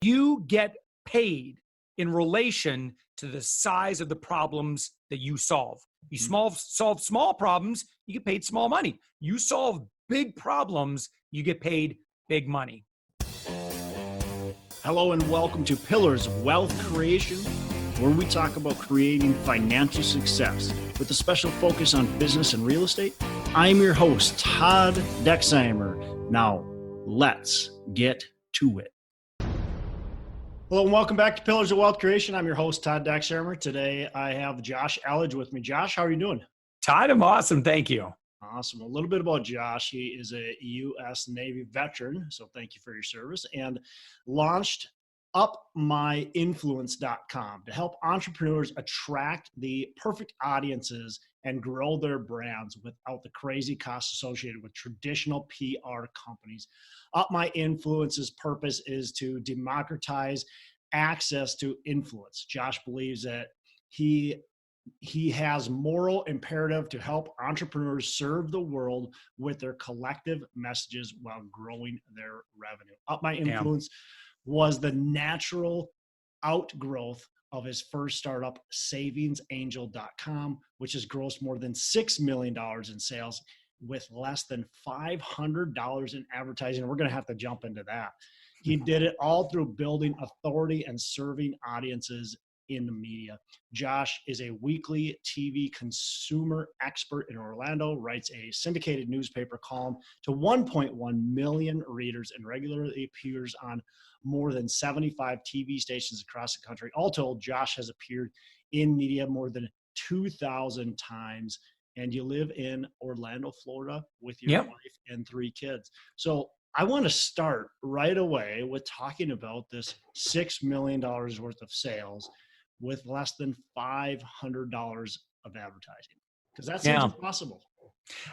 You get paid in relation to the size of the problems that you solve. You solve small problems, you get paid small money. You solve big problems, you get paid big money. Hello and welcome to Pillars of Wealth Creation, where we talk about creating financial success with a special focus on business and real estate. I'm your host, Todd Dexheimer. Now, let's get to it. Hello and welcome back to Pillars of Wealth Creation. I'm your host, Todd Dexheimer. Today, I have Josh Elledge with me. Josh, how are you doing? Todd, I'm awesome. Thank you. Awesome. A little bit about Josh. He is a U.S. Navy veteran, so thank you for your service, and launched UpMyInfluence.com to help entrepreneurs attract the perfect audiences and grow their brands without the crazy costs associated with traditional PR companies. UpMyInfluence's purpose is to democratize access to influence. Josh believes that he has moral imperative to help entrepreneurs serve the world with their collective messages while growing their revenue. UpMyInfluence was the natural outgrowth of his first startup, SavingsAngel.com, which has grossed more than $6 million in sales with less than $500 in advertising. We're going to have to jump into that. He did it all through building authority and serving audiences in the media. Josh is a weekly TV consumer expert in Orlando, writes a syndicated newspaper column to 1.1 million readers, and regularly appears on more than 75 TV stations across the country. All told, Josh has appeared in media more than 2,000 times, and you live in Orlando, Florida with your wife and 3 kids. So I want to start right away with talking about this $6 million worth of sales with less than $500 of advertising, because that seems impossible.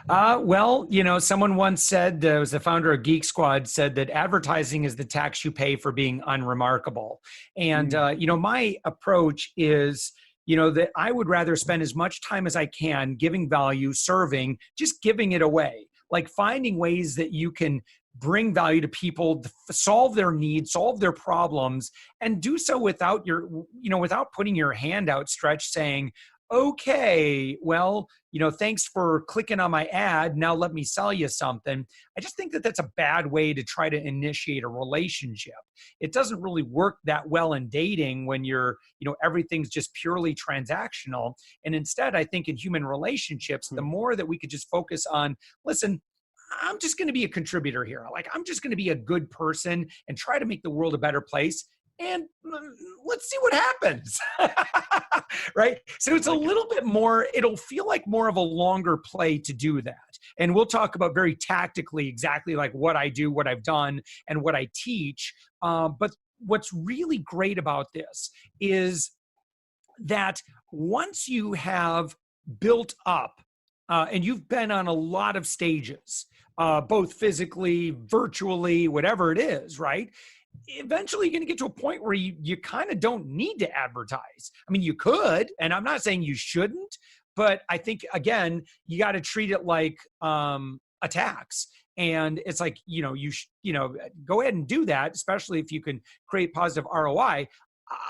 Well, someone once said, was the founder of Geek Squad, said that advertising is the tax you pay for being unremarkable. And, my approach is, that I would rather spend as much time as I can giving value, serving, just giving it away, like finding ways that you can bring value to people, solve their needs, solve their problems, and do so without without putting your hand outstretched saying, okay, well, thanks for clicking on my ad. Now let me sell you something. I just think that that's a bad way to try to initiate a relationship. It doesn't really work that well in dating when everything's just purely transactional. And instead, I think in human relationships, the more that we could just focus on, listen, I'm just going to be a contributor here. Like, I'm just going to be a good person and try to make the world a better place. And let's see what happens. Right? So it's a little bit more, it'll feel like more of a longer play to do that. And we'll talk about very tactically exactly like what I do, what I've done, and what I teach. But what's really great about this is that once you have built up and you've been on a lot of stages, both physically, virtually, whatever it is, right? Eventually you're going to get to a point where you kind of don't need to advertise. I mean, you could, and I'm not saying you shouldn't, but I think, again, you got to treat it like a tax. And it's like, go ahead and do that, especially if you can create positive ROI.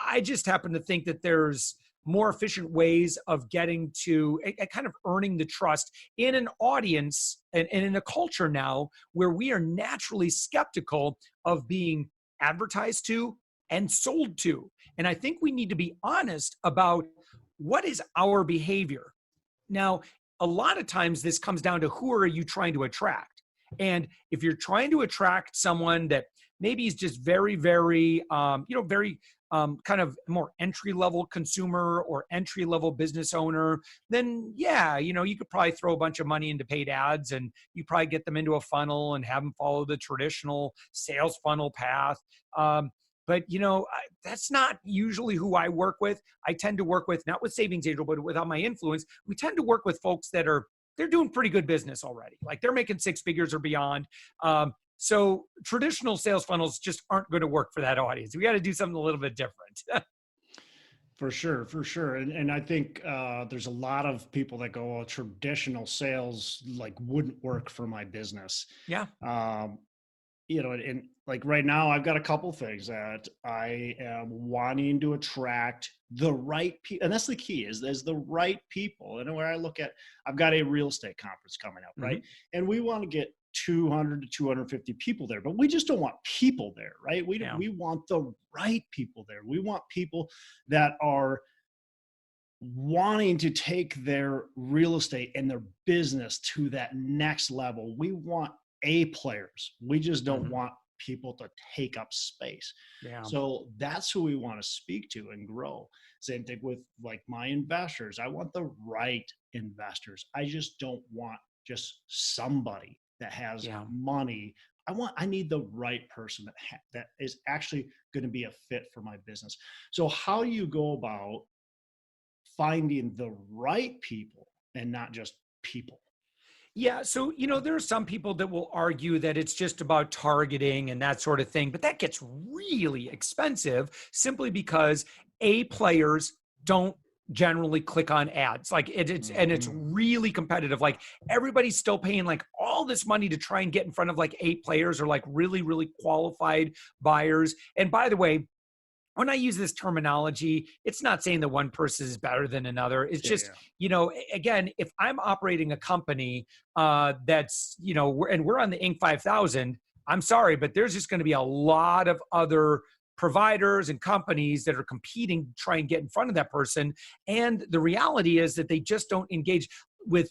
I just happen to think that there's more efficient ways of getting to a kind of earning the trust in an audience and in a culture now where we are naturally skeptical of being advertised to and sold to. And I think we need to be honest about what is our behavior. Now, a lot of times this comes down to who are you trying to attract? And if you're trying to attract someone that maybe is just very, very, very kind of more entry-level consumer or entry-level business owner, then you could probably throw a bunch of money into paid ads and you probably get them into a funnel and have them follow the traditional sales funnel path. But that's not usually who I work with. I tend to work with, not with Savings Angel, but with UpMyInfluence, we tend to work with folks that they're doing pretty good business already. Like, they're making 6 figures or beyond. So traditional sales funnels just aren't going to work for that audience. We got to do something a little bit different. For sure. And I think there's a lot of people that go, traditional sales wouldn't work for my business. Yeah. and like right now, I've got a couple things that I am wanting to attract the right people. And that's the key is there's the right people. And where I look at, I've got a real estate conference coming up, Mhm. right? And we want to get 200 to 250 people there, but we just don't want people there, right? Yeah. We want the right people there. We want people that are wanting to take their real estate and their business to that next level. We want A players. We just don't Mhm. want people to take up space. Yeah. So that's who we want to speak to and grow. Same thing with like my investors. I want the right investors. I just don't want just somebody that has Yeah. money. I need the right person that is actually going to be a fit for my business. So how do you go about finding the right people and not just people? Yeah. So, there are some people that will argue that it's just about targeting and that sort of thing, but that gets really expensive simply because A players don't generally click on ads. Like it's Mhm. really competitive. Like everybody's still paying like all this money to try and get in front of like A players or like really, really qualified buyers. And by the way, when I use this terminology, it's not saying that one person is better than another. It's Yeah, just, yeah. again, if I'm operating a company that's, and we're on the Inc. 5000, I'm sorry, but there's just going to be a lot of other providers and companies that are competing to try and get in front of that person. And the reality is that they just don't engage with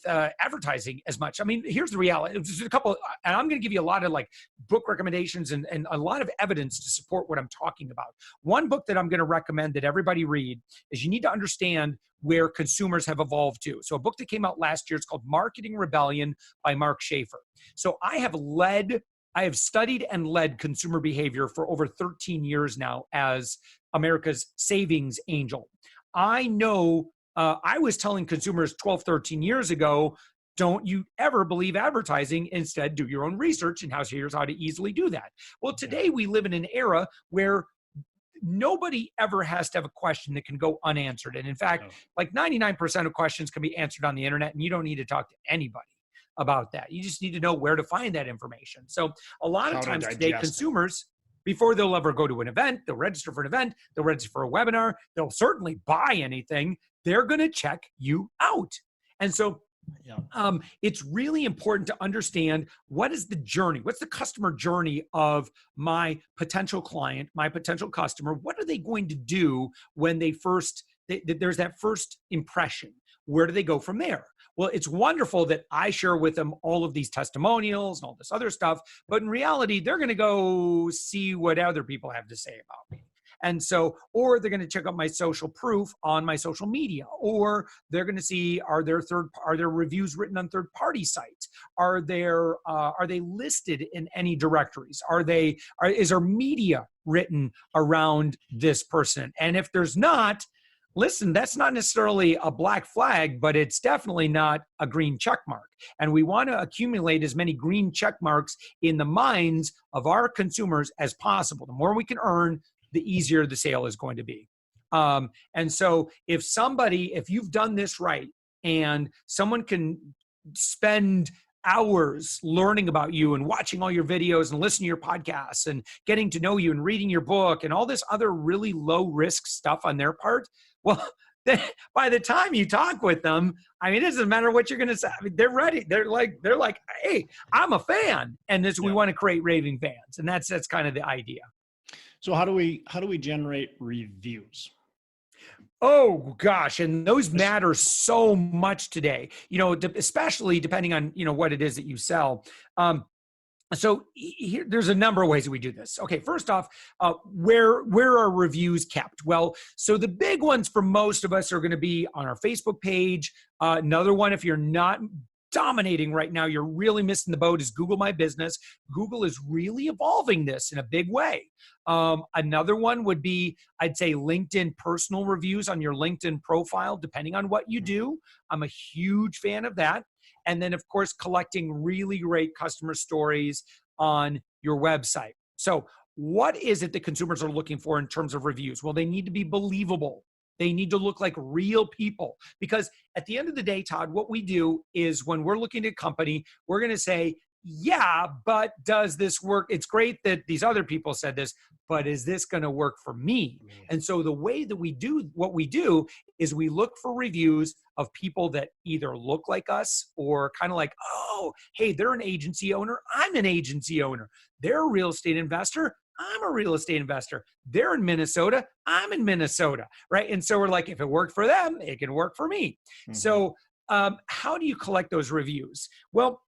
advertising as much. I mean, here's the reality. Just a couple, and I'm going to give you a lot of like book recommendations and a lot of evidence to support what I'm talking about. One book that I'm going to recommend that everybody read is you need to understand where consumers have evolved to. So a book that came out last year, it's called Marketing Rebellion by Mark Schaefer. So I have studied and led consumer behavior for over 13 years now as America's savings angel. I know I was telling consumers 12, 13 years ago, don't you ever believe advertising. Instead, do your own research and here's how to easily do that. Well, Yeah. today we live in an era where nobody ever has to have a question that can go unanswered. And in fact, Oh, like 99% of questions can be answered on the internet, and you don't need to talk to anybody about that. You just need to know where to find that information. So a lot of how to times today, digest it. consumers, before they'll ever go to an event, they'll register for an event, they'll register for a webinar, they'll certainly buy anything, they're going to check you out. And so Yeah. it's really important to understand what is the journey, what's the customer journey of my potential client, my potential customer. What are they going to do when there's that first impression? Where do they go from there? Well, it's wonderful that I share with them all of these testimonials and all this other stuff, but in reality, they're going to go see what other people have to say about me. And so, or they're going to check out my social proof on my social media, or they're going to see, are there reviews written on third party sites? Are they listed in any directories? Is there media written around this person? And if there's not, listen, that's not necessarily a black flag, but it's definitely not a green check mark. And we want to accumulate as many green check marks in the minds of our consumers as possible. The more we can earn, the easier the sale is going to be. And so if you've done this right and someone can spend hours learning about you and watching all your videos and listening to your podcasts and getting to know you and reading your book and all this other really low risk stuff on their part, well, by the time you talk with them, I mean, it doesn't matter what you're going to say. I mean, they're ready. They're like, hey, I'm a fan. And we Yeah. want to create raving fans. And that's kind of the idea. So how do we generate reviews? Oh gosh, and those matter so much today. Especially depending on what it is that you sell. There's a number of ways that we do this. Okay, first off, where are reviews kept? Well, so the big ones for most of us are going to be on our Facebook page. Another one, if you're not dominating right now, you're really missing the boat, is Google My Business. Google is really evolving this in a big way. Another one would be, I'd say, LinkedIn personal reviews on your LinkedIn profile, depending on what you do. I'm a huge fan of that. And then, of course, collecting really great customer stories on your website. So what is it that consumers are looking for in terms of reviews? Well, they need to be believable. They need to look like real people. Because at the end of the day, Todd, what we do is when we're looking at a company, we're going to say, yeah, but does this work? It's great that these other people said this, but is this going to work for me? Man. And so the way that we do what we do is we look for reviews of people that either look like us or kind of like, oh, hey, they're an agency owner. I'm an agency owner. They're a real estate investor. I'm a real estate investor. They're in Minnesota. I'm in Minnesota. Right. And so we're like, if it worked for them, it can work for me. So how do you collect those reviews? Well,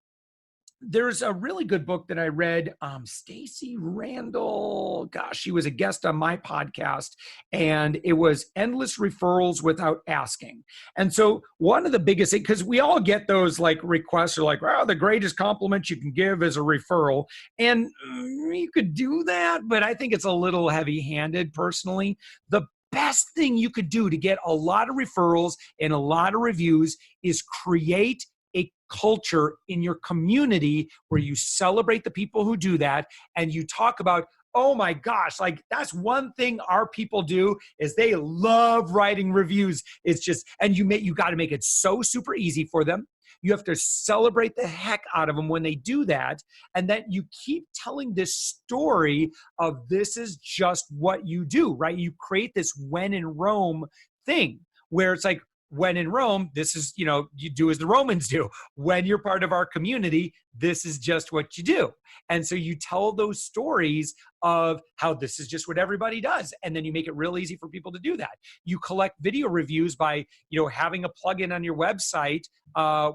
there's a really good book that I read. Stacy Randall, gosh, she was a guest on my podcast, and it was Endless Referrals Without Asking. And so one of the biggest things, because we all get those like requests, are like, wow, the greatest compliment you can give is a referral. And you could do that, but I think it's a little heavy-handed personally. The best thing you could do to get a lot of referrals and a lot of reviews is create a culture in your community where you celebrate the people who do that, and you talk about, oh my gosh, like that's one thing our people do is they love writing reviews. It's just, and you got to make it so super easy for them. You have to celebrate the heck out of them when they do that. And then you keep telling this story of this is just what you do, right? You create this when in Rome thing where it's like, when in Rome, this is, you do as the Romans do. When you're part of our community, this is just what you do. And so you tell those stories of how this is just what everybody does. And then you make it real easy for people to do that. You collect video reviews by, having a plugin on your website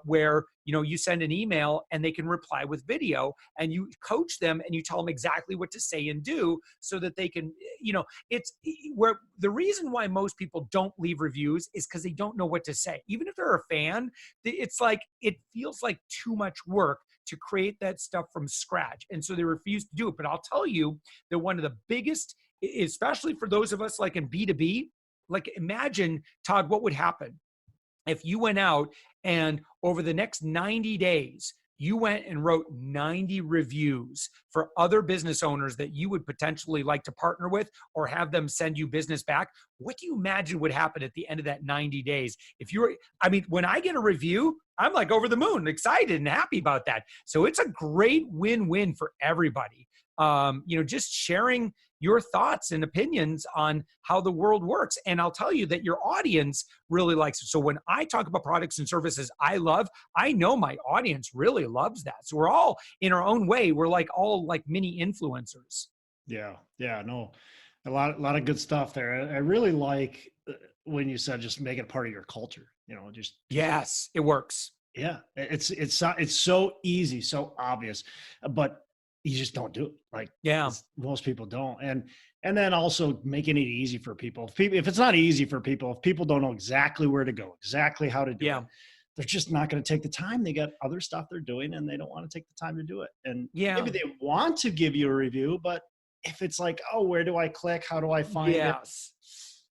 where, you send an email and they can reply with video, and you coach them and you tell them exactly what to say and do so that they can, it's where the reason why most people don't leave reviews is because they don't know what to say. Even if they're a fan, it's like, it feels like too much work to create that stuff from scratch. And so they refuse to do it. But I'll tell you that one of the biggest, especially for those of us like in B2B, like imagine, Todd, what would happen if you went out and over the next 90 days, you went and wrote 90 reviews for other business owners that you would potentially like to partner with or have them send you business back. What do you imagine would happen at the end of that 90 days? When I get a review, I'm like over the moon, excited and happy about that. So it's a great win-win for everybody. Just sharing your thoughts and opinions on how the world works. And I'll tell you that your audience really likes it. So when I talk about products and services I love, I know my audience really loves that. So we're all in our own way. We're like all like mini influencers. Yeah. No, a lot of good stuff there. I really like when you said, just make it part of your culture, yes, it works. Yeah. It's so easy, so obvious, but you just don't do it. Like, yeah, most people don't. And then also making it easy for people. If it's not easy for people, if people don't know exactly where to go, exactly how to do it, they're just not going to take the time. They got other stuff they're doing and they don't want to take the time to do it. And maybe they want to give you a review, but if it's like, oh, where do I click? How do I find it?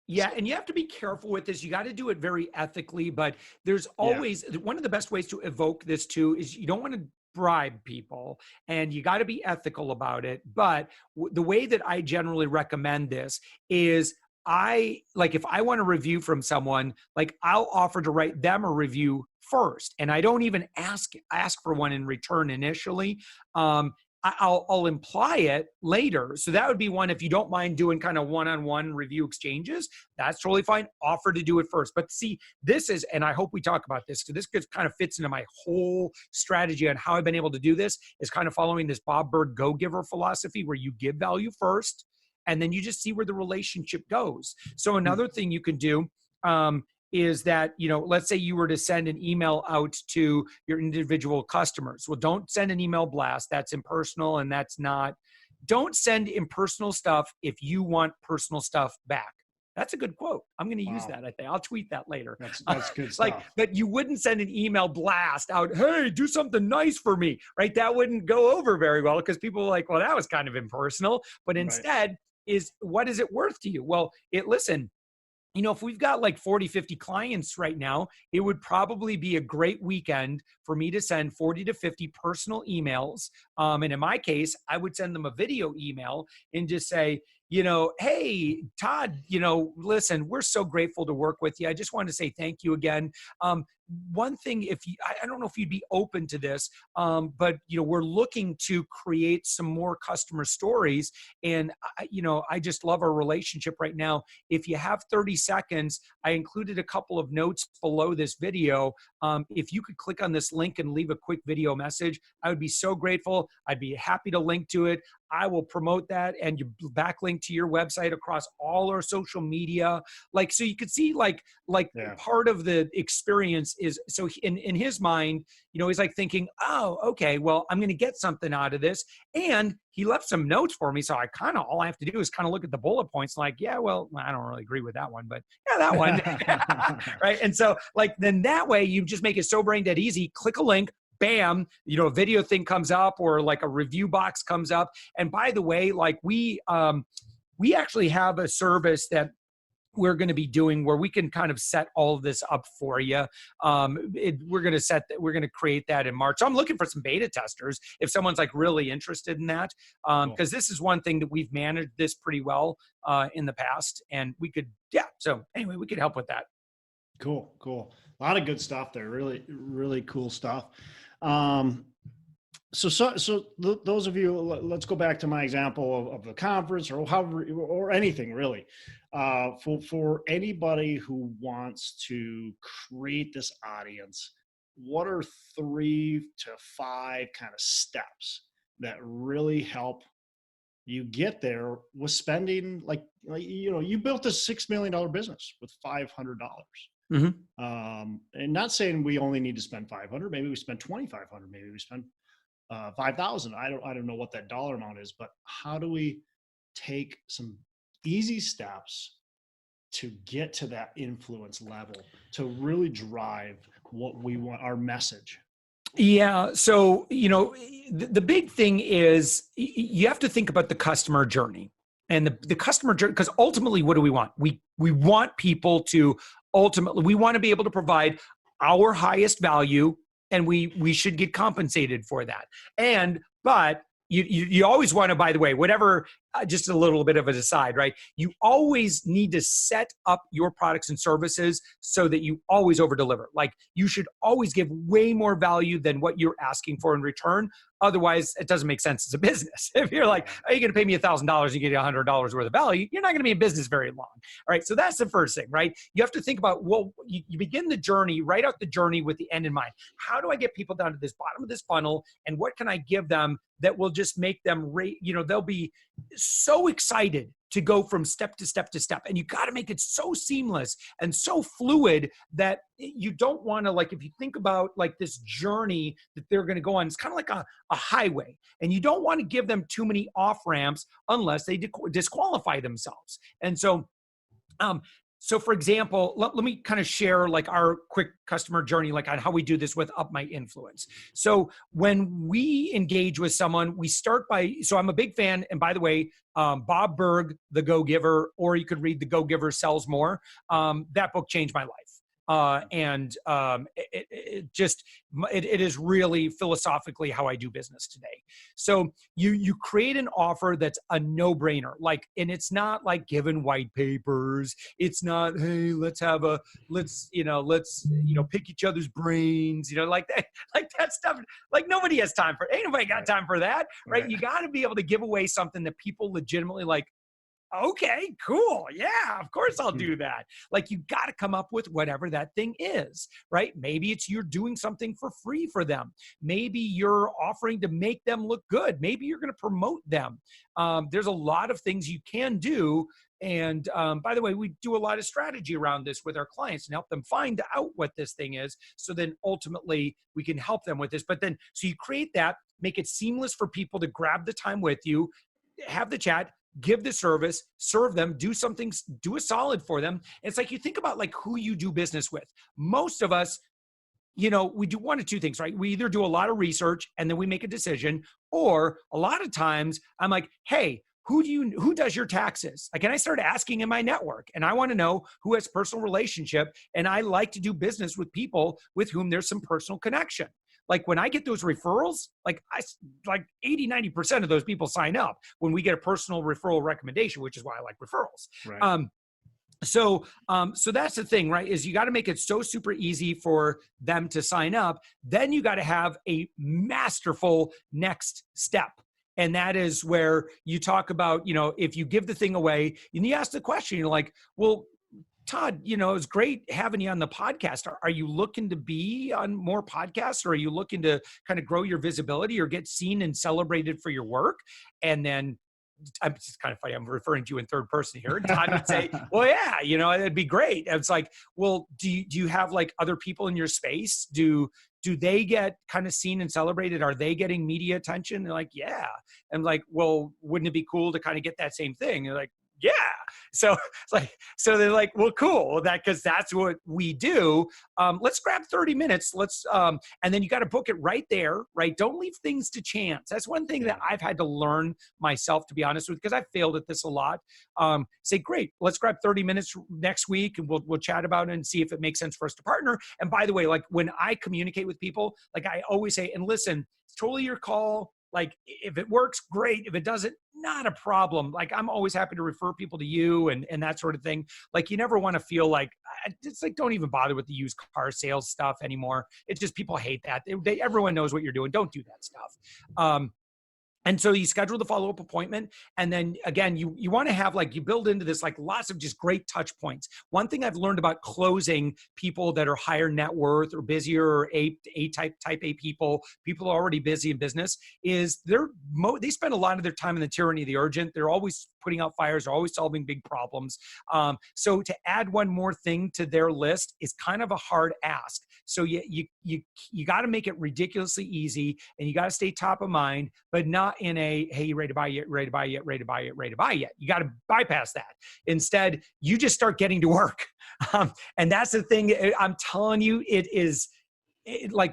Yeah, and you have to be careful with this. You got to do it very ethically, but there's always, one of the best ways to evoke this too is you don't want to bribe people, and you got to be ethical about it. But the way that I generally recommend this is if I want a review from someone, like I'll offer to write them a review first. And I don't even ask for one in return initially. I'll imply it later. So that would be one, if you don't mind doing kind of one-on-one review exchanges, that's totally fine. Offer to do it first. But see, this is, and I hope we talk about this, because this kind of fits into my whole strategy on how I've been able to do this, is kind of following this Bob Burg Go-Giver philosophy where you give value first, and then you just see where the relationship goes. So another thing you can do, is that, let's say you were to send an email out to your individual customers. Well, don't send an email blast. That's impersonal, and don't send impersonal stuff if you want personal stuff back. That's a good quote. I'm going to use that. I think I'll tweet that later. That's good stuff. But you wouldn't send an email blast out, hey, do something nice for me, right? That wouldn't go over very well, because people are like, well, that was kind of impersonal. But instead is, what is it worth to you? Well, listen, if we've got like 40, 50 clients right now, it would probably be a great weekend for me to send 40 to 50 personal emails. And in my case, I would send them a video email and just say, hey, Todd, listen, we're so grateful to work with you. I just want to say thank you again. one thing, if you, I don't know if you'd be open to this, but we're looking to create some more customer stories. And I just love our relationship right now. If you have 30 seconds, I included a couple of notes below this video. If you could click on this link and leave a quick video message, I would be so grateful. I'd be happy to link to it. I will promote that and you backlink to your website across all our social media. Like, so you could see part of the experience is, so in his mind, he's like thinking, oh, okay, well, I'm going to get something out of this. And he left some notes for me. So all I have to do is kind of look at the bullet points like, yeah, well, I don't really agree with that one, but yeah, that one. Right. And so then that way you just make it so brain dead easy, click a link, bam, a video thing comes up or like a review box comes up. And by the way, we actually have a service that we're going to be doing where we can kind of set all of this up for you. We're going to create that in March. So I'm looking for some beta testers if someone's like really interested in that. Because this is one thing that we've managed this pretty well in the past, and we could, so anyway, we could help with that. Cool. A lot of good stuff there. Really, really cool stuff. So those of you, let's go back to my example of the conference or however, or anything really. For anybody who wants to create this audience, what are 3 to 5 kind of steps that really help you get there with spending you built a $6 million business with $500. And not saying we only need to spend 500, maybe we spend 2,500, maybe we spend 5,000. I don't know what that dollar amount is, but how do we take some easy steps to get to that influence level to really drive what we want, our message? Yeah. So, the big thing is you have to think about the customer journey and the customer journey, because ultimately, what do we want? We want people to we want to be able to provide our highest value, and we should get compensated for that. But you always want to, by the way, whatever, just a little bit of an aside, right? You always need to set up your products and services so that you always over deliver. Like, you should always give way more value than what you're asking for in return. Otherwise, it doesn't make sense as a business. If you're like, are you going to pay me $1,000 and get $100 worth of value? You're not going to be in business very long. All right. So that's the first thing, right? You have to think about, well, you begin the journey, write out the journey with the end in mind. How do I get people down to this bottom of this funnel? And what can I give them that will just make them, they'll be so excited to go from step to step to step. And you got to make it so seamless and so fluid that you don't want to, if you think about this journey that they're going to go on, it's kind of like a highway, and you don't want to give them too many off ramps unless they disqualify themselves. And so, so for example, let me kind of share our quick customer journey, on how we do this with UpMyInfluence. So when we engage with someone, we start by, so I'm a big fan. And by the way, Bob Burg, The Go Giver, or you could read The Go Giver Sells More. That book changed my life. It is really philosophically how I do business today. So you create an offer that's a no-brainer, and it's not like giving white papers. It's not, hey, let's pick each other's brains, like that stuff. Nobody has time for, ain't nobody got time for that, right? You got to be able to give away something that people legitimately okay, cool. Yeah, of course I'll do that. You got to come up with whatever that thing is, right? Maybe it's you're doing something for free for them. Maybe you're offering to make them look good. Maybe you're going to promote them. There's a lot of things you can do. And by the way, we do a lot of strategy around this with our clients and help them find out what this thing is. So then ultimately we can help them with this. But then, so you create that, make it seamless for people to grab the time with you, have the chat, give the service, serve them, do something, do a solid for them. And it's you think about who you do business with. Most of us, we do one of two things, right? We either do a lot of research and then we make a decision, or a lot of times I'm like, hey, who does your taxes? And I start asking in my network, and I want to know who has personal relationship. And I like to do business with people with whom there's some personal connection. When I get those referrals, 80-90% of those people sign up when we get a personal referral recommendation, which is why I like referrals. Right. So that's the thing, right? Is you got to make it so super easy for them to sign up. Then you got to have a masterful next step. And that is where you talk about, if you give the thing away and you ask the question, you're like, well, Todd, it's great having you on the podcast. Are you looking to be on more podcasts, or are you looking to kind of grow your visibility or get seen and celebrated for your work? And then it's kind of funny. I'm referring to you in third person here. Todd would say, well, yeah, it'd be great. And it's like, well, do you have like other people in your space? Do they get kind of seen and celebrated? Are they getting media attention? They're like, yeah. And like, well, wouldn't it be cool to kind of get that same thing? They're like, yeah. So it's like, so they're like, well, cool, because that's what we do. Let's grab 30 minutes. And then you got to book it right there, right? Don't leave things to chance. That's one thing that I've had to learn myself, to be honest with, because I've failed at this a lot. Say, great, let's grab 30 minutes next week and we'll chat about it and see if it makes sense for us to partner. And by the way, like when I communicate with people, like I always say, and listen, it's totally your call. Like if it works, great. If it doesn't, not a problem. Like I'm always happy to refer people to you and that sort of thing. Like you never want to feel like, it's like, don't even bother with the used car sales stuff anymore. It's just, people hate that. Everyone knows what you're doing. Don't do that stuff. And so you schedule the follow-up appointment. And then again, you want to have you build into this lots of just great touch points. One thing I've learned about closing people that are higher net worth or busier, or type A people already busy in business, is they spend a lot of their time in the tyranny of the urgent. They're always putting out fires, they're always solving big problems. So to add one more thing to their list is kind of a hard ask. So you got to make it ridiculously easy, and you got to stay top of mind, but not in a, hey, you ready to buy yet, ready to buy yet, ready to buy yet, ready to buy yet. You got to bypass that. Instead, you just start getting to work. And that's the thing. I'm telling you,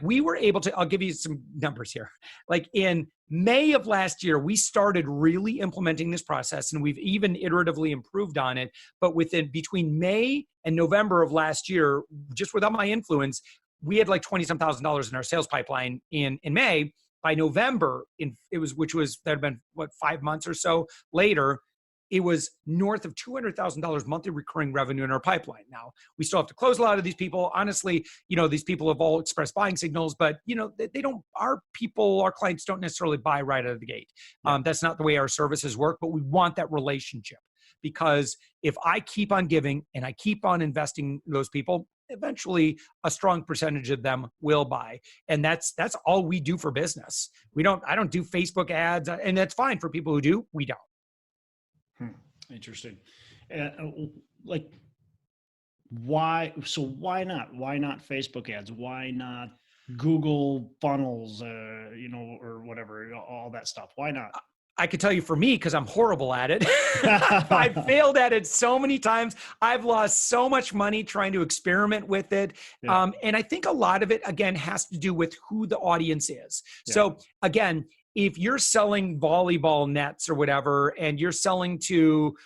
we were able to, I'll give you some numbers here. Like in May of last year, we started really implementing this process, and we've even iteratively improved on it. But between May and November of last year, just with UpMyInfluence, we had like $20,000 in our sales pipeline in May. By November, which that had been 5 months or so later, it was north of $200,000 monthly recurring revenue in our pipeline. Now, we still have to close a lot of these people. Honestly, these people have all expressed buying signals, but our clients don't necessarily buy right out of the gate. That's not the way our services work, but we want that relationship, because if I keep on giving and I keep on investing in those people, eventually a strong percentage of them will buy. And that's all we do for business. I don't do Facebook ads, and that's fine for people who do. We don't. Interesting. Why not Facebook ads? Why not Google funnels, or whatever, all that stuff? Why not? I could tell you, for me, because I'm horrible at it. I've failed at it so many times. I've lost so much money trying to experiment with it. Yeah. And I think a lot of it, again, has to do with who the audience is. Yeah. So again, if you're selling volleyball nets or whatever, and you're selling to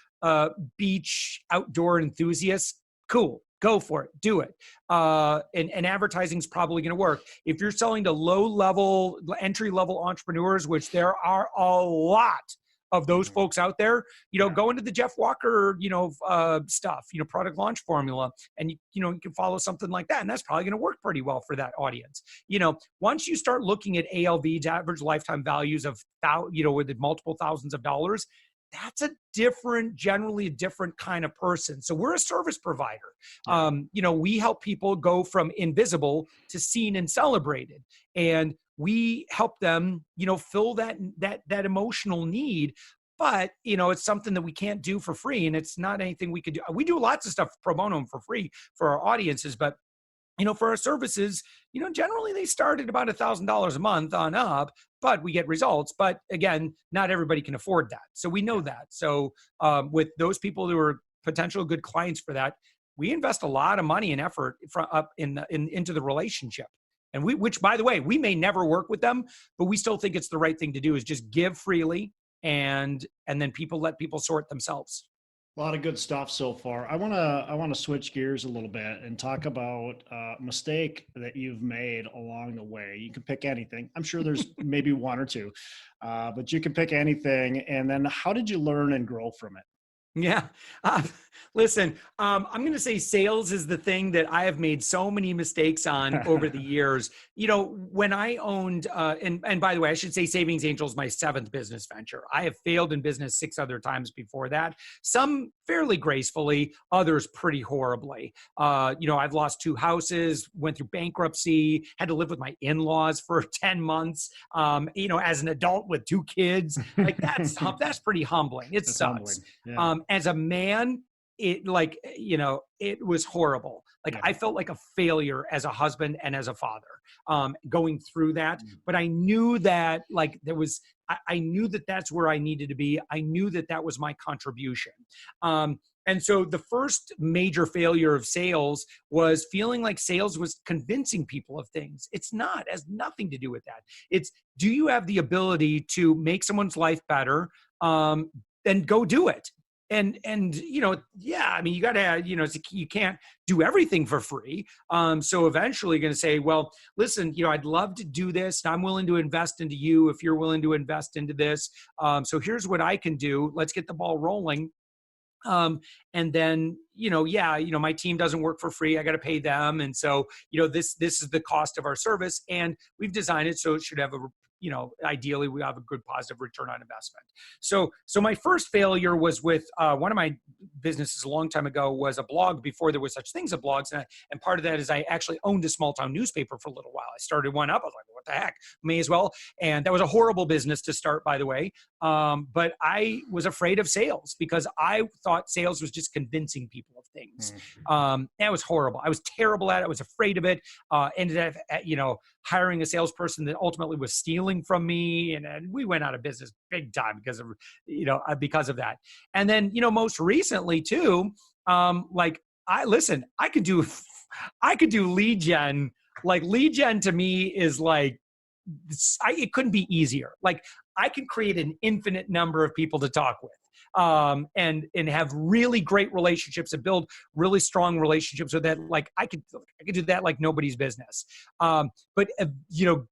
beach outdoor enthusiasts, cool. Go for it. Do it. And advertising is probably going to work. If you're selling to low-level, entry-level entrepreneurs, which there are a lot of those folks out there, go into the Jeff Walker, stuff, product launch formula, and you can follow something like that, and that's probably going to work pretty well for that audience. Once you start looking at ALVs, average lifetime values of, with multiple thousands of dollars, that's generally a different kind of person. So we're a service provider. We help people go from invisible to seen and celebrated. And we help them, fill that emotional need. But, it's something that we can't do for free. And it's not anything we could do. We do lots of stuff pro bono for free for our audiences, but for our services, generally they start at about $1,000 a month on up, but we get results. But again, not everybody can afford that. So we know that. So with those people who are potential good clients for that, we invest a lot of money and effort into the relationship. And which by the way, we may never work with them, but we still think it's the right thing to do, is just give freely, and then let people sort themselves. A lot of good stuff so far. I want to switch gears a little bit and talk about a mistake that you've made along the way. You can pick anything. I'm sure there's maybe one or two, but you can pick anything. And then how did you learn and grow from it? Yeah. Listen, I'm going to say sales is the thing that I have made so many mistakes on over the years. You know, when I owned, and by the way, I should say Savings Angel is my 7th business venture. I have failed in business 6 other times before that. Some fairly gracefully, others pretty horribly. You know, I've lost 2 houses, went through bankruptcy, had to live with my in-laws for 10 months. You know, as an adult with 2 kids, like that's pretty humbling. It sucks. Yeah. As a man, it like, you know, it was horrible. Like Yeah. I felt like a failure as a husband and as a father, going through that. But I knew that like I knew that that's where I needed to be. I knew that that was my contribution. And so the first major failure of sales was feeling like sales was convincing people of things. It's not, it has nothing to do with that. It's, do you have the ability to make someone's life better? Then go do it. And you know, yeah, I mean, you got to, you know, you can't do everything for free. So eventually you're going to say, well, listen, you know, I'd love to do this. And I'm willing to invest into you if you're willing to invest into this. So here's what I can do. Let's get the ball rolling. And then, you know, yeah, you know, my team doesn't work for free. I got to pay them. And so, you know, this is the cost of our service, and we've designed it so it should have a, you know, ideally we have a good positive return on investment. So my first failure was with one of my businesses a long time ago was a blog before there was such things as blogs. And part of that is I actually owned a small town newspaper for a little while. I started one up. I was like, what the heck? May as well. And that was a horrible business to start, by the way. But I was afraid of sales because I thought sales was just convincing people of things. That was horrible. I was terrible at it. I was afraid of it. Ended up, you know, hiring a salesperson that ultimately was stealing from me. And we went out of business big time because of, you know, because of that. And then, you know, most recently too, like I could do lead gen. Like lead gen to me is like, it couldn't be easier. Like I can create an infinite number of people to talk with. And have really great relationships and build really strong relationships with that. Like I could do that like nobody's business. But you know,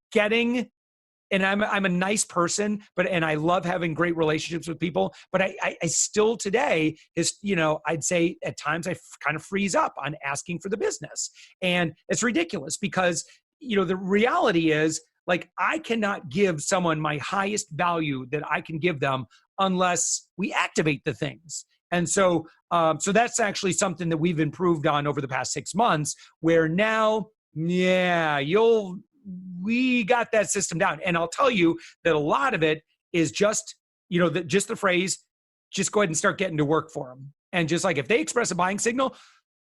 and I'm a nice person, and I love having great relationships with people. But I still today is, you know, I'd say at times I kind of freeze up on asking for the business, and it's ridiculous because, you know, the reality is like I cannot give someone my highest value that I can give them unless we activate the things. And so, so that's actually something that we've improved on over the past 6 months, where now, yeah, we got that system down. And I'll tell you that a lot of it is just, you know, just the phrase, just go ahead and start getting to work for them. And just like, if they express a buying signal,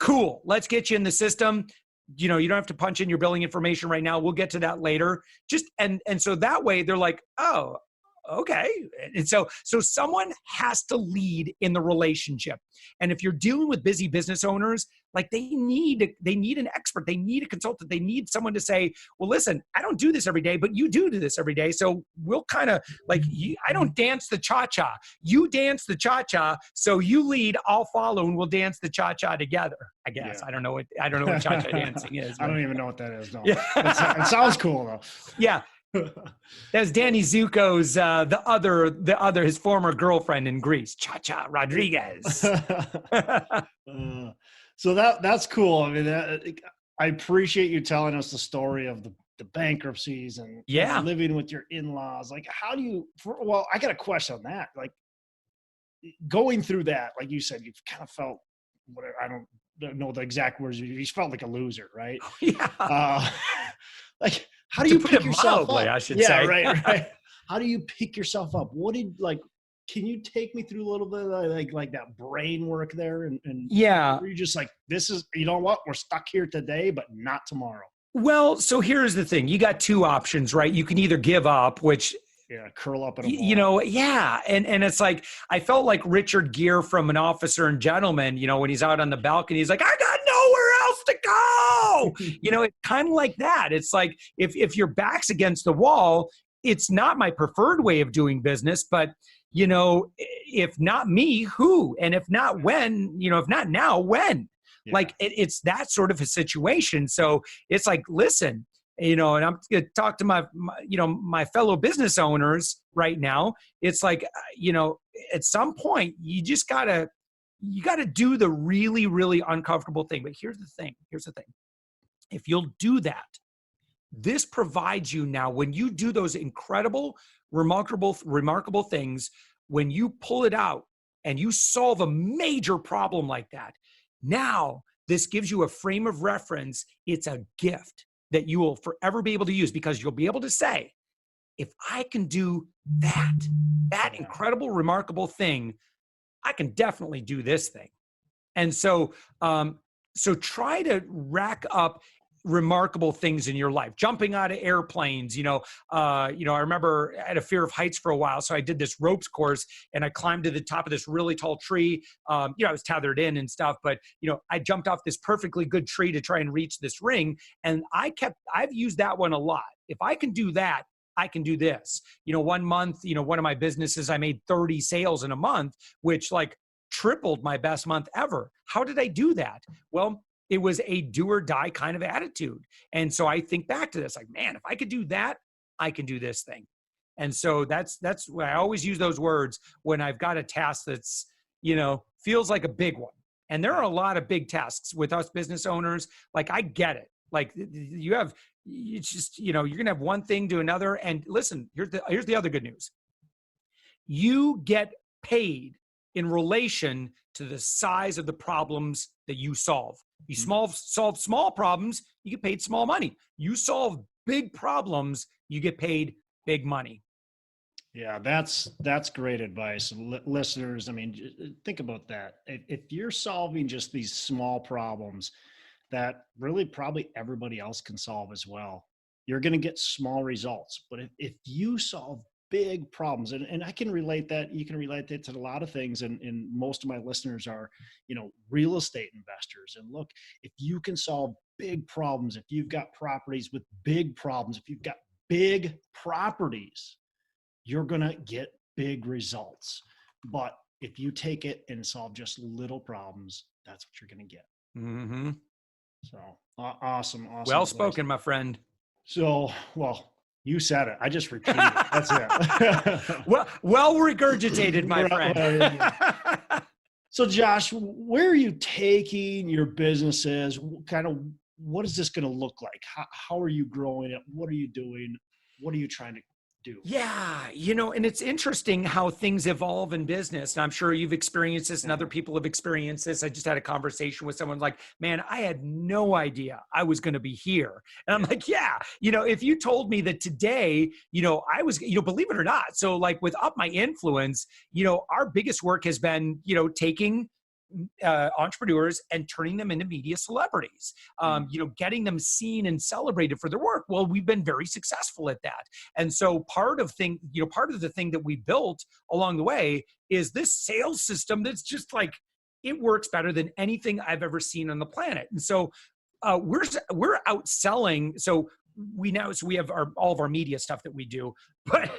cool, let's get you in the system. You know, you don't have to punch in your billing information right now. We'll get to that later. Just, and so that way they're like, oh, okay. And so someone has to lead in the relationship. And if you're dealing with busy business owners, like they need an expert, they need a consultant, they need someone to say, well, listen, I don't do this every day, but you do this every day. So we'll kind of like, I don't dance the cha-cha, you dance the cha-cha. So you lead, I'll follow, and we'll dance the cha-cha together. I guess. Yeah. I don't know what cha-cha dancing is. I don't even know what that is. No. Yeah. It sounds cool though. Yeah. That's Danny Zuko's the other his former girlfriend in Greece, Cha-Cha Rodriguez. So that's cool. I mean, I appreciate you telling us the story of the bankruptcies and living with your in-laws. Like, how do you? Well, I got a question on that. Like, going through that, like you said, you've kind of felt whatever. I don't know the exact words. You felt like a loser, right? Yeah. Like, how do you pick yourself up? I should say. Right. How do you pick yourself up? Can you take me through a little bit of like that brain work there? And yeah, you're just like, this is, you know what? We're stuck here today, but not tomorrow. Well, so here's the thing. You got 2 options, right? You can either give up, which, curl up in a ball. You know, and it's like, I felt like Richard Gere from An Officer and Gentleman, you know, when he's out on the balcony, he's like, I got nowhere else to go. You know, it's kind of like that. It's like, if your back's against the wall, it's not my preferred way of doing business, but, you know, if not me, who? And if not when, you know, if not now, when? Yeah. Like it's that sort of a situation. So it's like, listen, you know, and I'm going to talk to my fellow business owners right now. It's like, you know, at some point you just gotta you got to do the really, really uncomfortable thing. But here's the thing. If you'll do that, this provides you now, when you do those incredible, remarkable things, when you pull it out and you solve a major problem like that, now this gives you a frame of reference. It's a gift that you will forever be able to use, because you'll be able to say, if I can do that incredible, remarkable thing, I can definitely do this thing. And so, so try to rack up remarkable things in your life. Jumping out of airplanes, I remember I had a fear of heights for a while, so I did this ropes course and I climbed to the top of this really tall tree. I was tethered in and stuff, but I jumped off this perfectly good tree to try and reach this ring, and I've used that one a lot. If I can do that, I can do this. 1 month, one of my businesses, I made 30 sales in a month, which like tripled my best month ever. How did I do that? Well, it was a do or die kind of attitude. And so I think back to this, like, man, if I could do that, I can do this thing. And so that's why I always use those words when I've got a task that's, feels like a big one. And there are a lot of big tasks with us business owners. Like, I get it. Like, it's just, you're going to have one thing to another. And listen, here's the other good news. You get paid in relation to the size of the problems that you solve. You solve small problems, you get paid small money. You solve big problems, you get paid big money. Yeah, that's great advice. Listeners, I mean, think about that. If you're solving just these small problems that really probably everybody else can solve as well, you're going to get small results. But if you solve big problems, and I can relate that, you can relate that to a lot of things, and most of my listeners are, real estate investors. And look, if you can solve big problems, if you've got properties with big problems, if you've got big properties, you're going to get big results. But if you take it and solve just little problems, that's what you're going to get. Mm-hmm. So awesome. Well spoken, my friend. So, you said it. I just repeated it. That's it. well regurgitated, my friend. So, Josh, where are you taking your businesses? Kind of, what is this going to look like? How are you growing it? What are you doing? What are you trying to do? Yeah, and it's interesting how things evolve in business. And I'm sure you've experienced this and other people have experienced this. I just had a conversation with someone like, man, I had no idea I was going to be here. And I'm like, yeah, if you told me that today, I was, believe it or not. So like with UpMyInfluence, our biggest work has been, taking entrepreneurs and turning them into media celebrities, getting them seen and celebrated for their work. Well, we've been very successful at that. And so part of the thing that we built along the way is this sales system that's just like, it works better than anything I've ever seen on the planet. And so we're outselling. So we have all of our media stuff that we do, but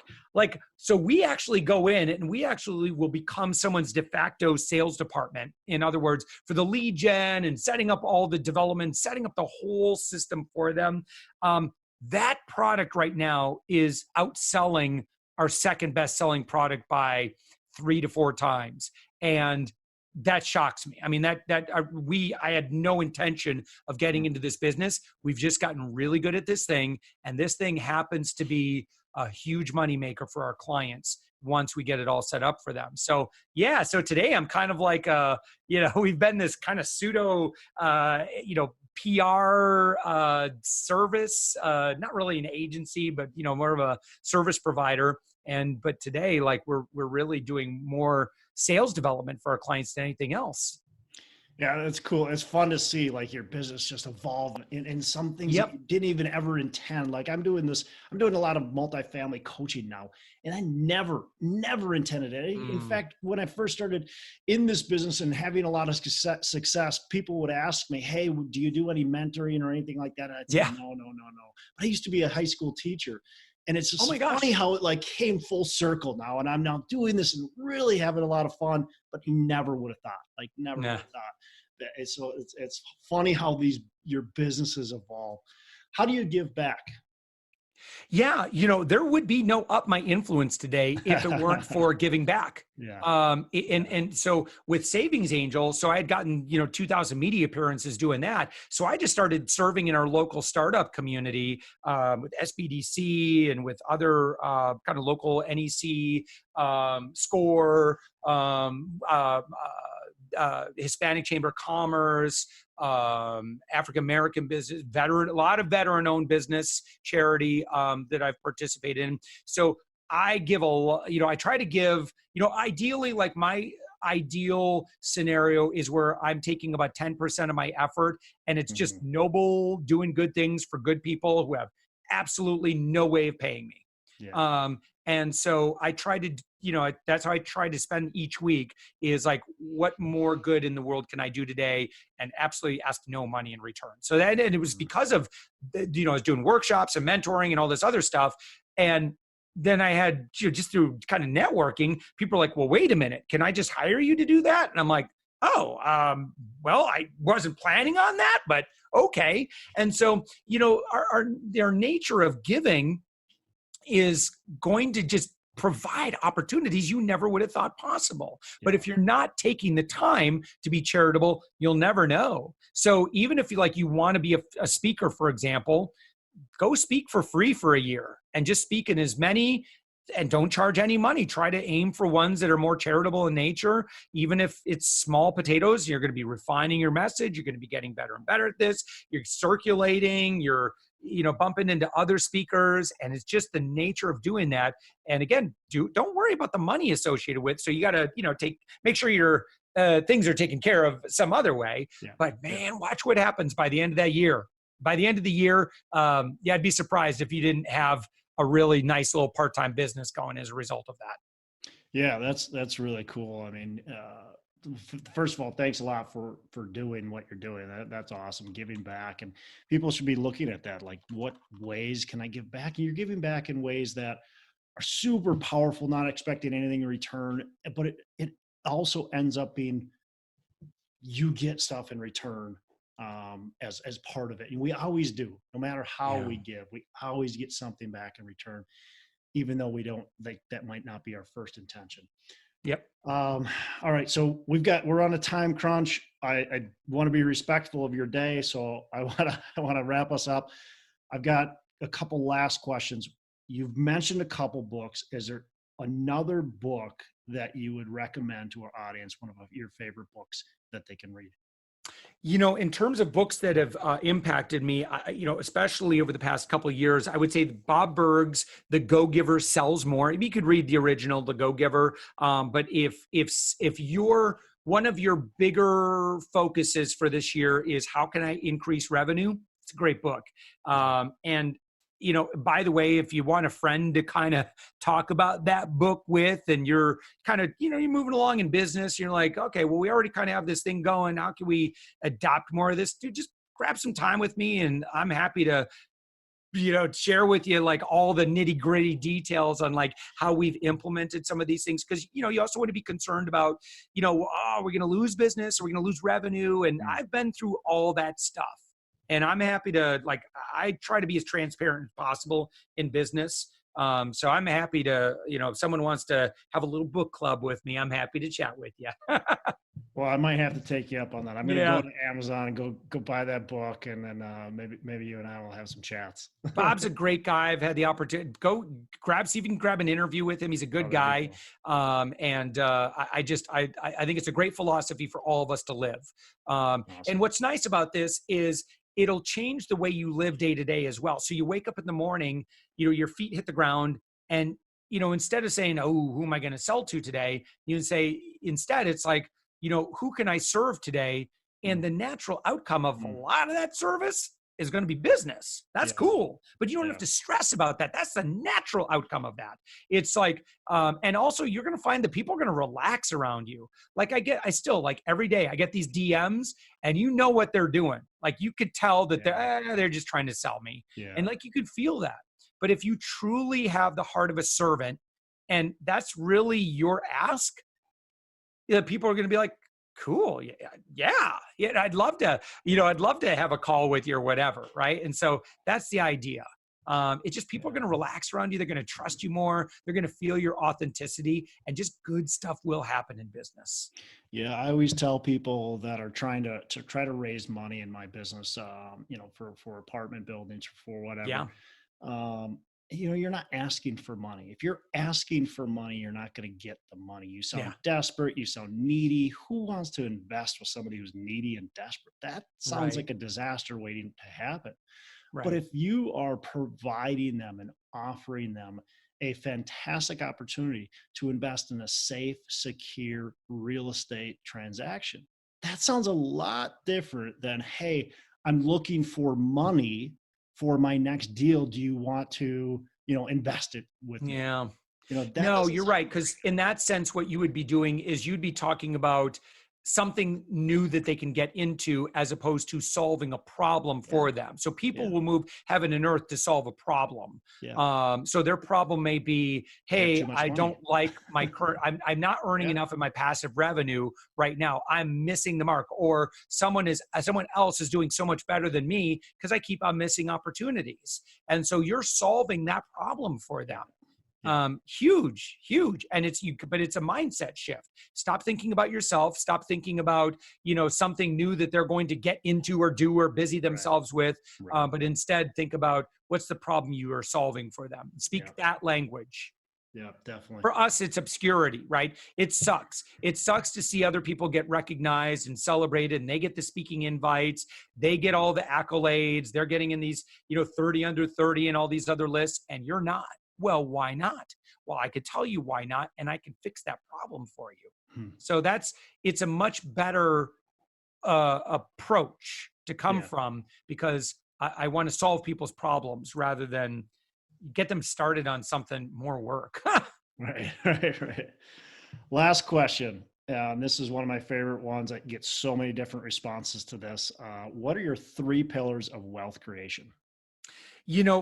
so we actually go in and we actually will become someone's de facto sales department. In other words, for the lead gen and setting up all the development, setting up the whole system for them. That product right now is outselling our second best selling product by 3 to 4 times. And that shocks me. I mean, I had no intention of getting into this business. We've just gotten really good at this thing. And this thing happens to be a huge moneymaker for our clients once we get it all set up for them. So yeah, so today I'm kind of like, we've been this kind of pseudo, PR service, not really an agency, but, more of a service provider. But today, like we're really doing more sales development for our clients than anything else. Yeah, that's cool. It's fun to see like your business just evolve in some things that you didn't even ever intend. Like I'm doing a lot of multifamily coaching now, and I never intended it. In fact, when I first started in this business and having a lot of success, people would ask me, hey, do you do any mentoring or anything like that? And I'd say, no. But I used to be a high school teacher. And it's just funny how it like came full circle now. And I'm now doing this and really having a lot of fun, but you never would have thought, would have thought. So it's funny how your businesses evolve. How do you give back? Yeah, there would be no Up My Influence today if it weren't for giving back. Yeah. And so with Savings Angel, so I had gotten 2,000 media appearances doing that. So I just started serving in our local startup community with SBDC and with other kind of local NEC, SCORE, Hispanic Chamber of Commerce, African American business, veteran, a lot of veteran-owned business charity that I've participated in. So I give I try to give, ideally, like my ideal scenario is where I'm taking about 10% of my effort, and it's just noble, doing good things for good people who have absolutely no way of paying me. Yeah. And so I try to, that's how I try to spend each week, is like, what more good in the world can I do today? And absolutely ask no money in return. So and it was because of, I was doing workshops and mentoring and all this other stuff. And then I had, just through kind of networking, people are like, well, wait a minute, can I just hire you to do that? And I'm like, oh, well, I wasn't planning on that, but okay. And so, our nature of giving is going to just provide opportunities you never would have thought possible. But if you're not taking the time to be charitable, you'll never know. So even if you want to be a speaker, for example, go speak for free for a year and just speak in as many, and don't charge any money. Try to aim for ones that are more charitable in nature. Even if it's small potatoes, you're going to be refining your message. You're going to be getting better and better at this. You're circulating, you're bumping into other speakers, and it's just the nature of doing that. And again, don't worry about the money associated with. So you got to, make sure your things are taken care of some other way. Yeah. But man, watch what happens by the end of that year. By the end of the year, I'd be surprised if you didn't have a really nice little part-time business going as a result of that. Yeah, that's really cool. I mean, first of all, thanks a lot for doing what you're doing. That's awesome. Giving back, and people should be looking at that. Like, what ways can I give back? And you're giving back in ways that are super powerful, not expecting anything in return. But it also ends up being, you get stuff in return as part of it. And we always do, no matter how we give, we always get something back in return, even though we don't think that might not be our first intention. Yep. All right. So we're on a time crunch. I want to be respectful of your day. So I want to wrap us up. I've got a couple last questions. You've mentioned a couple books. Is there another book that you would recommend to our audience, one of your favorite books that they can read? In terms of books that have impacted me, especially over the past couple of years, I would say Bob Burg's The Go-Giver Sells More. You could read the original, The Go-Giver, but if one of your bigger focuses for this year is how can I increase revenue, it's a great book. And by the way, if you want a friend to kind of talk about that book with, and you're kind of, you're moving along in business, you're like, okay, well, we already kind of have this thing going. How can we adopt more of this? Dude, just grab some time with me, and I'm happy to, share with you like all the nitty gritty details on like how we've implemented some of these things. Cause you also want to be concerned about, we're going to lose business, or we're going to lose revenue. And I've been through all that stuff. And I'm happy to, I try to be as transparent as possible in business. So I'm happy to, if someone wants to have a little book club with me, I'm happy to chat with you. Well, I might have to take you up on that. I'm going to go to Amazon and go buy that book. And then maybe you and I will have some chats. Bob's a great guy. I've had the opportunity. See if you can grab an interview with him. He's a good guy. Cool. I think it's a great philosophy for all of us to live. Awesome. And what's nice about this is, it'll change the way you live day to day as well. So you wake up in the morning, your feet hit the ground, and, instead of saying, oh, who am I going to sell to today? You can say, instead, it's like, who can I serve today? And the natural outcome of a lot of that service is going to be business. That's cool. But you don't have to stress about that. That's the natural outcome of that. It's like, and also you're going to find that people are going to relax around you. Like I still every day I get these DMs, and what they're doing. Like you could tell that they're just trying to sell me. Yeah. And you could feel that. But if you truly have the heart of a servant, and that's really your ask, people are going to be like, cool. Yeah. I'd love to, have a call with you or whatever. Right. And so that's the idea. It's just people are going to relax around you. They're going to trust you more. They're going to feel your authenticity, and just good stuff will happen in business. Yeah, I always tell people that are trying to raise money in my business, for apartment buildings or for whatever. Yeah. Um, you're not asking for money. If you're asking for money, you're not going to get the money. You Yeah. sound desperate. You sound needy. Who wants to invest with somebody who's needy and desperate? That sounds Right. like a disaster waiting to happen. But Right. if you are providing them and offering them a fantastic opportunity to invest in a safe, secure real estate transaction, that sounds a lot different than, hey, I'm looking for money for my next deal. Do you want to, invest it with me? Yeah. That No, doesn't you're sound right. Because in that sense, what you would be doing is you'd be talking about something new that they can get into as opposed to solving a problem yeah, for them. So people yeah, will move heaven and earth to solve a problem. yeah. So their problem may be, They have hey, too much I money. don't like my current, I'm not earning Yeah, enough in my passive revenue right now. I'm missing the mark. Or someone else is doing so much better than me because I keep on missing opportunities. And so you're solving that problem for yeah, them. yeah. Huge. And but it's a mindset shift. Stop thinking about yourself. Stop thinking about, something new that they're going to get into or do or busy Right, themselves with. right. But instead think about what's the problem you are solving for them. Yeah, Speak that language. yeah, definitely. For us, it's obscurity, right? It sucks. It sucks to see other people get recognized and celebrated, and they get the speaking invites. They get all the accolades. They're getting in these, 30 under 30 and all these other lists, and you're not. Well, why not? Well, I could tell you why not, and I can fix that problem for you. Hmm. So it's a much better approach to come Yeah. from, because I want to solve people's problems rather than get them started on something more work. Right, right. Last question. This is one of my favorite ones. I get so many different responses to this. What are your three pillars of wealth creation?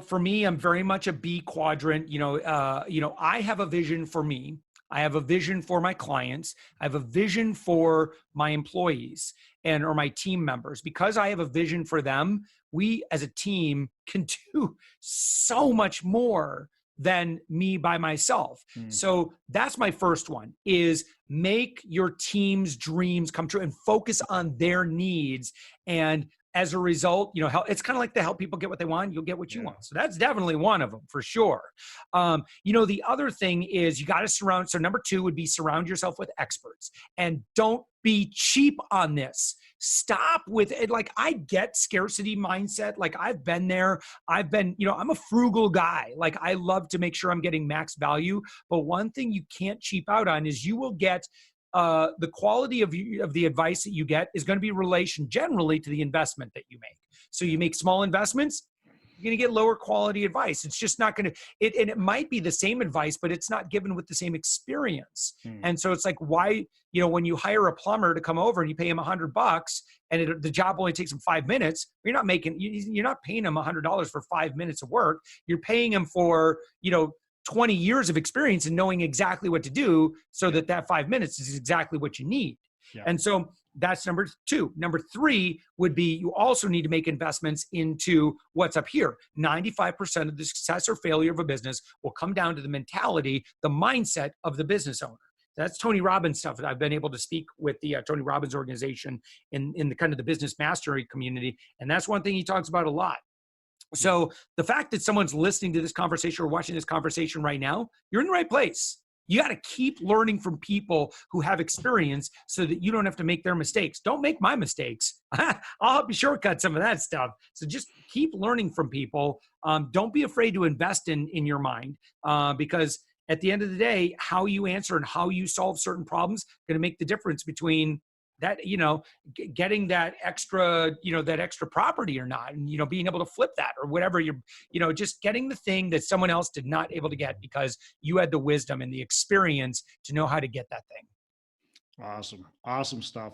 For me, I'm very much a B quadrant. I have a vision for me. I have a vision for my clients. I have a vision for my employees or my team members. Because I have a vision for them, we as a team can do so much more than me by myself. Hmm. So that's my first one, is make your team's dreams come true and focus on their needs. And as a result, it's kind of like to help people get what they want, you'll get what you Yeah. want. So that's definitely one of them for sure. The other thing is you got to surround. So number two would be surround yourself with experts, and don't be cheap on this. Stop with it. Like, I get scarcity mindset. Like, I've been there. I'm a frugal guy. Like, I love to make sure I'm getting max value. But one thing you can't cheap out on is you will get the quality of the advice that you get is going to be relation generally to the investment that you make. So Yeah. you make small investments, you're going to get lower quality advice. It's just not going to, and it might be the same advice, but it's not given with the same experience. Hmm. And so it's like, why, when you hire a plumber to come over and you pay him $100 and the job only takes him 5 minutes, you're not paying him $100 for 5 minutes of work. You're paying him for, 20 years of experience and knowing exactly what to do so Yeah. that 5 minutes is exactly what you need. Yeah. And so that's number two. Number three would be you also need to make investments into what's up here. 95% of the success or failure of a business will come down to the mentality, the mindset of the business owner. That's Tony Robbins stuff that I've been able to speak with the Tony Robbins organization in the kind of the business mastery community. And that's one thing he talks about a lot. So the fact that someone's listening to this conversation or watching this conversation right now, you're in the right place. You got to keep learning from people who have experience so that you don't have to make their mistakes. Don't make my mistakes. I'll help you shortcut some of that stuff. So just keep learning from people. Don't be afraid to invest in your mind, because at the end of the day, how you answer and how you solve certain problems going to make the difference between that, getting that extra property or not, and, being able to flip that or whatever just getting the thing that someone else did not able to get because you had the wisdom and the experience to know how to get that thing. Awesome. Awesome stuff.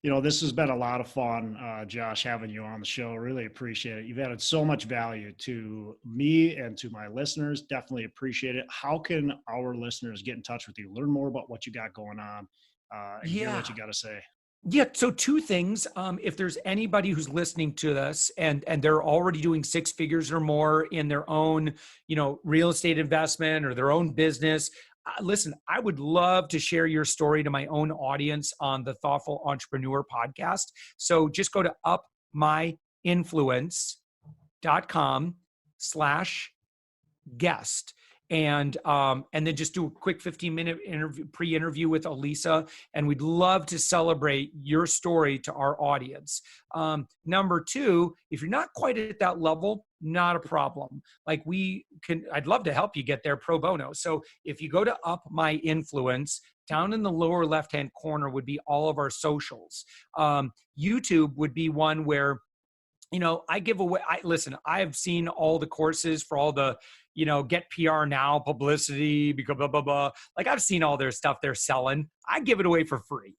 This has been a lot of fun, Josh, having you on the show. Really appreciate it. You've added so much value to me and to my listeners. Definitely appreciate it. How can our listeners get in touch with you, learn more about what you got going on, and hear what Yeah. you got to say? Yeah. So two things. If there's anybody who's listening to this and they're already doing six figures or more in their own, real estate investment or their own business, listen, I would love to share your story to my own audience on the Thoughtful Entrepreneur podcast. So just go to upmyinfluence.com/guest. And then just do a quick 15-minute pre-interview with Elisa, and we'd love to celebrate your story to our audience. Number two, if you're not quite at that level, not a problem. I'd love to help you get there pro bono. So if you go to UpMyInfluence, down in the lower left-hand corner would be all of our socials. YouTube would be one where I give away. I've seen all the courses for all the, get PR now, publicity, because blah, blah, blah. I've seen all their stuff they're selling. I give it away for free.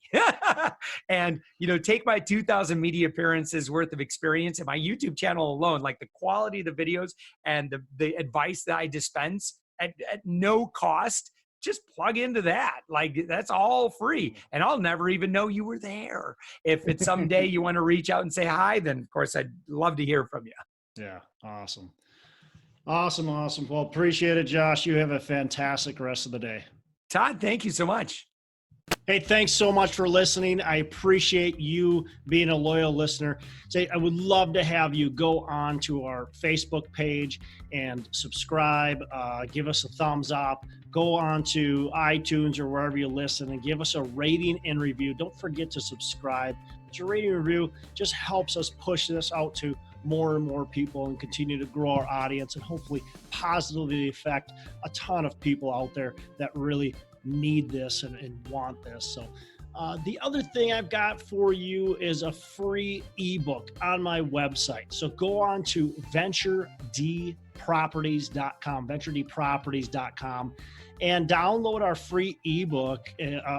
And, take my 2,000 media appearances worth of experience and my YouTube channel alone, the quality of the videos and the advice that I dispense at no cost. Just plug into that. That's all free. And I'll never even know you were there. If it's someday you want to reach out and say hi, then of course I'd love to hear from you. Yeah. Awesome. Well, appreciate it, Josh. You have a fantastic rest of the day. Todd, thank you so much. Hey, thanks so much for listening. I appreciate you being a loyal listener. I would love to have you go on to our Facebook page and subscribe. Give us a thumbs up. Go on to iTunes or wherever you listen and give us a rating and review. Don't forget to subscribe. Your rating and review just helps us push this out to more and more people and continue to grow our audience and hopefully positively affect a ton of people out there that really need this and want this. So the other thing I've got for you is a free ebook on my website. So go on to venturedproperties.com, and download our free ebook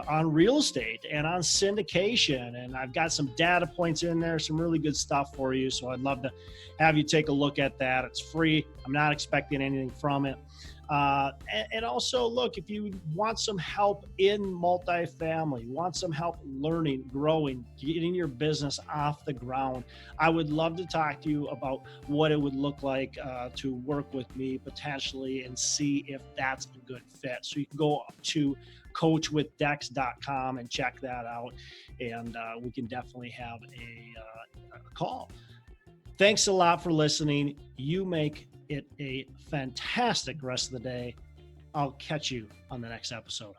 on real estate and on syndication. And I've got some data points in there, some really good stuff for you. So I'd love to have you take a look at that. It's free. I'm not expecting anything from it. And also, look, if you want some help in multifamily, want some help learning, growing, getting your business off the ground, I would love to talk to you about what it would look like to work with me potentially and see if that's a good fit. So you can go to coachwithdex.com and check that out, and we can definitely have a call. Thanks a lot for listening. You make it a fantastic rest of the day. I'll catch you on the next episode.